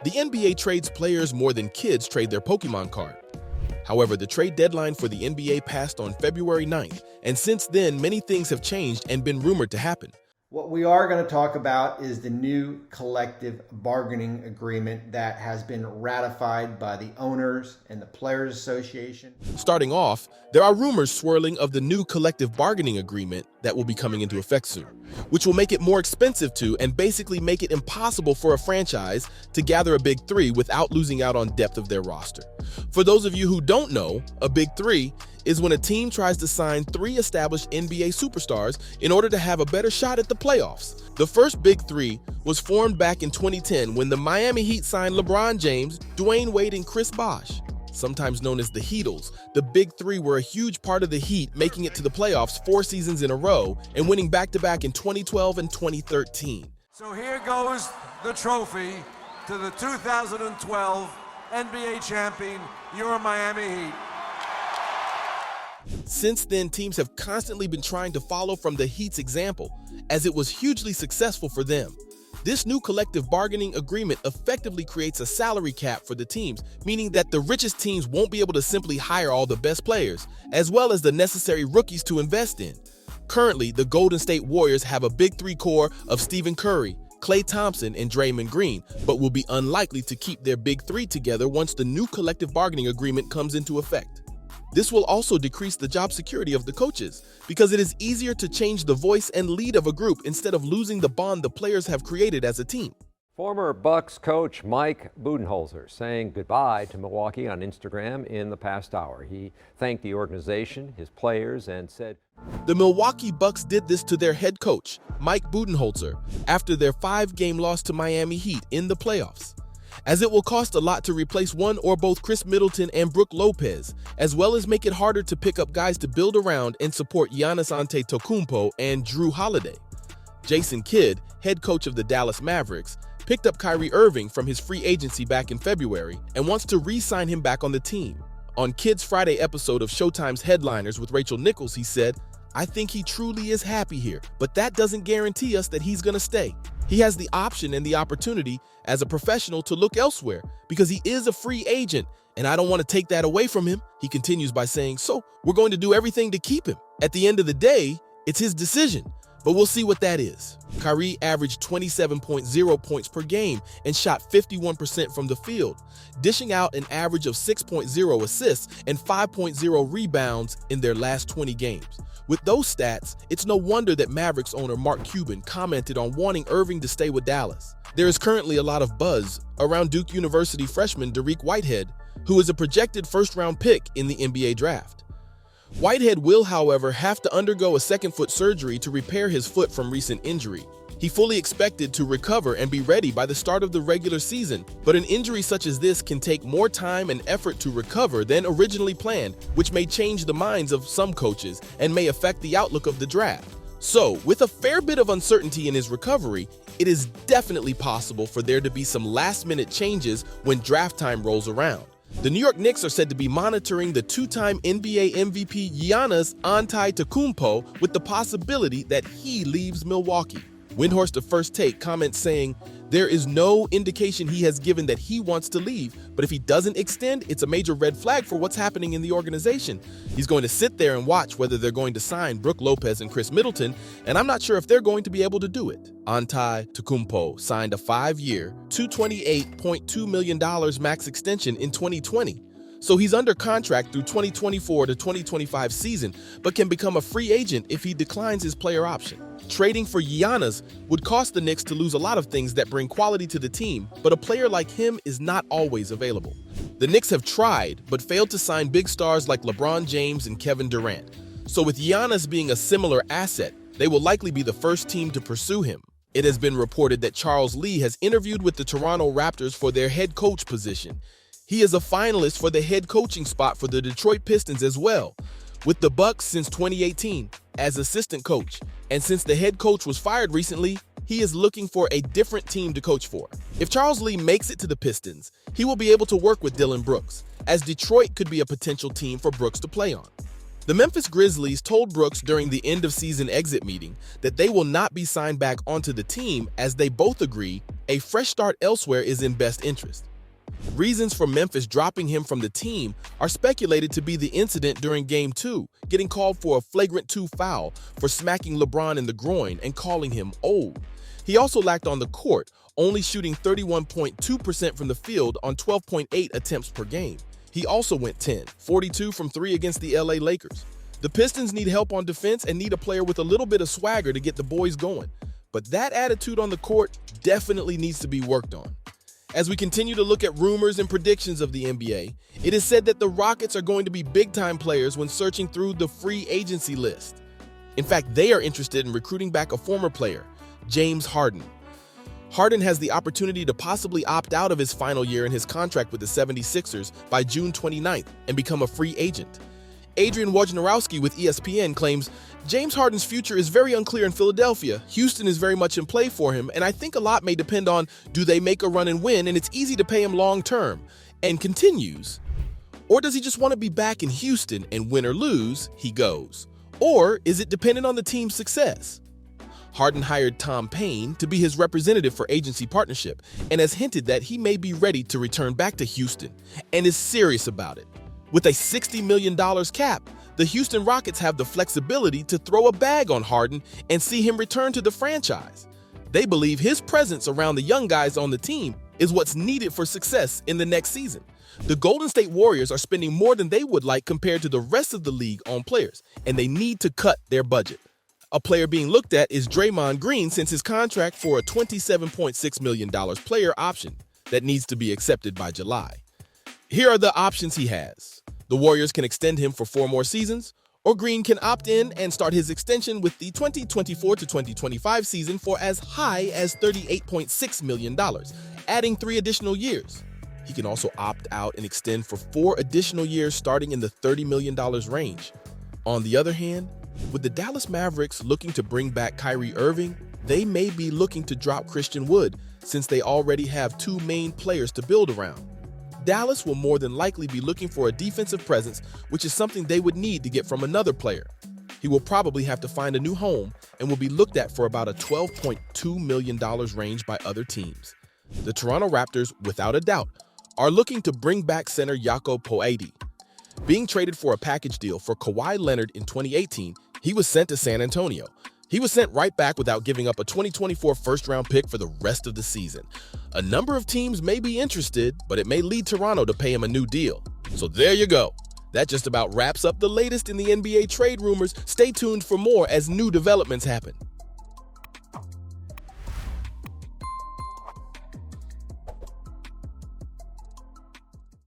The NBA trades players more than kids trade their Pokemon card. However, the trade deadline for the NBA passed on February 9th, and since then, many things have changed and been rumored to happen. What we are going to talk about is the new collective bargaining agreement that has been ratified by the owners and the Players Association. Starting off, there are rumors swirling of the new collective bargaining agreement that will be coming into effect soon, which will make it more expensive to and basically make it impossible for a franchise to gather a big three without losing out on depth of their roster. For those of you who don't know, a big three is when a team tries to sign three established NBA superstars in order to have a better shot at the playoffs. The first big three was formed back in 2010 when the Miami Heat signed LeBron James, Dwayne Wade, and Chris Bosh. Sometimes known as the Heatles, the big three were a huge part of the Heat making it to the playoffs 4 seasons in a row and winning back-to-back in 2012 and 2013. So here goes the trophy to the 2012 NBA champion, your Miami Heat. Since then, teams have constantly been trying to follow from the Heat's example, as it was hugely successful for them. This new collective bargaining agreement effectively creates a salary cap for the teams, meaning that the richest teams won't be able to simply hire all the best players, as well as the necessary rookies to invest in. Currently, the Golden State Warriors have a big three core of Stephen Curry, Klay Thompson, and Draymond Green, but will be unlikely to keep their big three together once the new collective bargaining agreement comes into effect. This will also decrease the job security of the coaches, because it is easier to change the voice and lead of a group instead of losing the bond the players have created as a team. Former Bucks coach Mike Budenholzer saying goodbye to Milwaukee on Instagram in the past hour. He thanked the organization, his players, and said, "The Milwaukee Bucks did this to their head coach, Mike Budenholzer, after their 5-game loss to Miami Heat in the playoffs, as it will cost a lot to replace one or both Chris Middleton and Brook Lopez, as well as make it harder to pick up guys to build around and support Giannis Antetokounmpo and Drew Holiday." Jason Kidd, head coach of the Dallas Mavericks, picked up Kyrie Irving from his free agency back in February and wants to re-sign him back on the team. On Kidd's Friday episode of Showtime's Headliners with Rachel Nichols, he said, "I think he truly is happy here, but that doesn't guarantee us that he's going to stay. He has the option and the opportunity as a professional to look elsewhere because he is a free agent, and I don't want to take that away from him." He continues by saying, "So we're going to do everything to keep him. At the end of the day, it's his decision, but we'll see what that is." Kyrie averaged 27.0 points per game and shot 51% from the field, dishing out an average of 6.0 assists and 5.0 rebounds in their last 20 games. With those stats, it's no wonder that Mavericks owner Mark Cuban commented on wanting Irving to stay with Dallas. There is currently a lot of buzz around Duke University freshman Dariq Whitehead, who is a projected first-round pick in the NBA draft. Whitehead will, however, have to undergo a second-foot surgery to repair his foot from recent injury. He fully expected to recover and be ready by the start of the regular season, but an injury such as this can take more time and effort to recover than originally planned, which may change the minds of some coaches and may affect the outlook of the draft. So, with a fair bit of uncertainty in his recovery, it is definitely possible for there to be some last-minute changes when draft time rolls around. The New York Knicks are said to be monitoring the 2-time NBA MVP Giannis Antetokounmpo with the possibility that he leaves Milwaukee. Windhorst of First Take comments saying, "There is no indication he has given that he wants to leave, but if he doesn't extend, it's a major red flag for what's happening in the organization. He's going to sit there and watch whether they're going to sign Brook Lopez and Chris Middleton, and I'm not sure if they're going to be able to do it." Antetokounmpo signed a 5-year, $228.2 million max extension in 2020. So he's under contract through 2024 to 2025 season, but can become a free agent if he declines his player option. Trading for Giannis would cost the Knicks to lose a lot of things that bring quality to the team, but a player like him is not always available. The Knicks have tried, but failed to sign big stars like LeBron James and Kevin Durant. So with Giannis being a similar asset, they will likely be the first team to pursue him. It has been reported that Charles Lee has interviewed with the Toronto Raptors for their head coach position. He is a finalist for the head coaching spot for the Detroit Pistons as well, with the Bucks since 2018 as assistant coach. And since the head coach was fired recently, he is looking for a different team to coach for. If Charles Lee makes it to the Pistons, he will be able to work with Dillon Brooks, as Detroit could be a potential team for Brooks to play on. The Memphis Grizzlies told Brooks during the end-of-season exit meeting that they will not be signed back onto the team as they both agree a fresh start elsewhere is in best interest. Reasons for Memphis dropping him from the team are speculated to be the incident during Game 2, getting called for a flagrant 2 foul for smacking LeBron in the groin and calling him old. He also lacked on the court, only shooting 31.2% from the field on 12.8 attempts per game. He also went 42 from 3 against the LA Lakers. The Pistons need help on defense and need a player with a little bit of swagger to get the boys going. But that attitude on the court definitely needs to be worked on. As we continue to look at rumors and predictions of the NBA, it is said that the Rockets are going to be big-time players when searching through the free agency list. In fact, they are interested in recruiting back a former player, James Harden. Harden has the opportunity to possibly opt out of his final year in his contract with the 76ers by June 29th and become a free agent. Adrian Wojnarowski with ESPN claims, James Harden's future is very unclear in Philadelphia. Houston is very much in play for him, and I think a lot may depend on do they make a run and win, and it's easy to pay him long term. And continues, or does he just want to be back in Houston and win or lose, he goes? Or is it dependent on the team's success? Harden hired Tom Payne to be his representative for agency partnership and has hinted that he may be ready to return back to Houston and is serious about it. With a $60 million cap, the Houston Rockets have the flexibility to throw a bag on Harden and see him return to the franchise. They believe his presence around the young guys on the team is what's needed for success in the next season. The Golden State Warriors are spending more than they would like compared to the rest of the league on players, and they need to cut their budget. A player being looked at is Draymond Green since his contract for a $27.6 million player option that needs to be accepted by July. Here are the options he has. The Warriors can extend him for 4 more seasons, or Green can opt in and start his extension with the 2024 to 2025 season for as high as $38.6 million, adding 3 additional years. He can also opt out and extend for 4 additional years starting in the $30 million range. On the other hand, with the Dallas Mavericks looking to bring back Kyrie Irving, they may be looking to drop Christian Wood since they already have 2 main players to build around. Dallas will more than likely be looking for a defensive presence, which is something they would need to get from another player. He will probably have to find a new home and will be looked at for about a $12.2 million range by other teams. The Toronto Raptors, without a doubt, are looking to bring back center Jakob Poeltl. Being traded for a package deal for Kawhi Leonard in 2018, he was sent to San Antonio. He was sent right back without giving up a 2024 first-round pick for the rest of the season. A number of teams may be interested, but it may lead Toronto to pay him a new deal. So there you go. That just about wraps up the latest in the NBA trade rumors. Stay tuned for more as new developments happen.